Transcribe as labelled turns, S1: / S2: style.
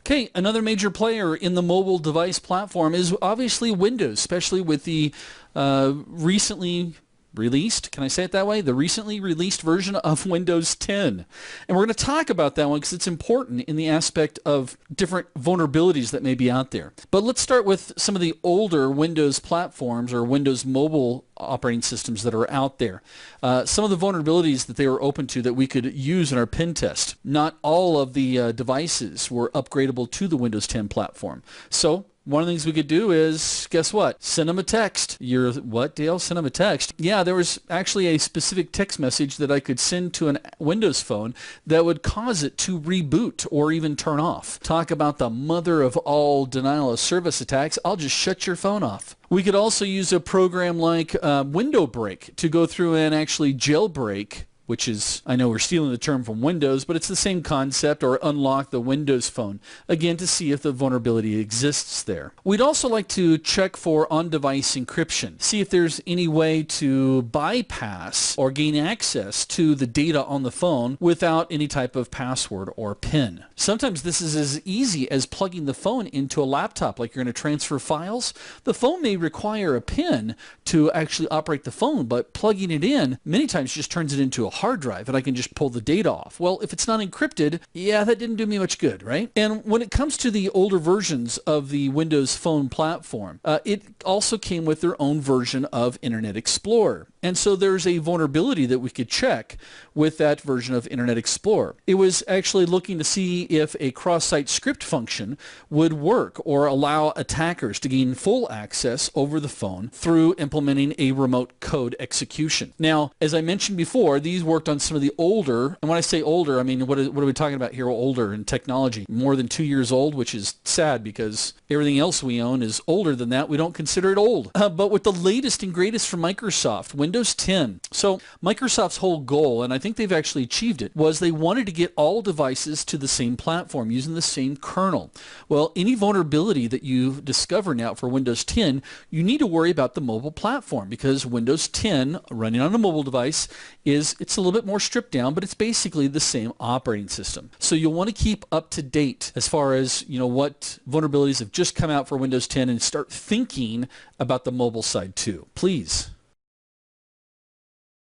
S1: Okay, another major player in the mobile device platform is obviously Windows, especially with the recently released, can I say it that way? The recently released version of Windows 10. And we're going to talk about that one because it's important in the aspect of different vulnerabilities that may be out there. But let's start with some of the older Windows platforms or Windows mobile operating systems that are out there. Some of the vulnerabilities that they were open to that we could use in our pen test. Not all of the devices were upgradable to the Windows 10 platform. So one of the things we could do is, guess what? Send them a text. You're, what, Dale? Send them a text? Yeah, there was actually a specific text message that I could send to a Windows phone that would cause it to reboot or even turn off. Talk about the mother of all denial of service attacks. I'll just shut your phone off. We could also use a program like Window Break to go through and actually jailbreak, which is, I know we're stealing the term from Windows, but it's the same concept, or unlock the Windows phone, again, to see if the vulnerability exists there. We'd also like to check for on-device encryption, see if there's any way to bypass or gain access to the data on the phone without any type of password or PIN. Sometimes this is as easy as plugging the phone into a laptop, like you're going to transfer files. The phone may require a PIN to actually operate the phone, but plugging it in many times just turns it into a hard drive and I can just pull the data off. Well, if it's not encrypted, yeah, that didn't do me much good, right? And when it comes to the older versions of the Windows Phone platform, it also came with their own version of Internet Explorer. And so there's a vulnerability that we could check with that version of Internet Explorer. It was actually looking to see if a cross-site script function would work or allow attackers to gain full access over the phone through implementing a remote code execution. Now, as I mentioned before, these worked on some of the older, and when I say older, I mean, what are we talking about here? Older in technology, more than 2 years old, which is sad because everything else we own is older than that. We don't consider it old. But with the latest and greatest from Microsoft, Windows 10. So Microsoft's whole goal, and I think they've actually achieved it, was they wanted to get all devices to the same platform using the same kernel. Well, any vulnerability that you discover now for Windows 10, you need to worry about the mobile platform because Windows 10 running on a mobile device it's a little bit more stripped down, but it's basically the same operating system. So you'll want to keep up to date as far as, you know, what vulnerabilities have just come out for Windows 10 and start thinking about the mobile side too. Please.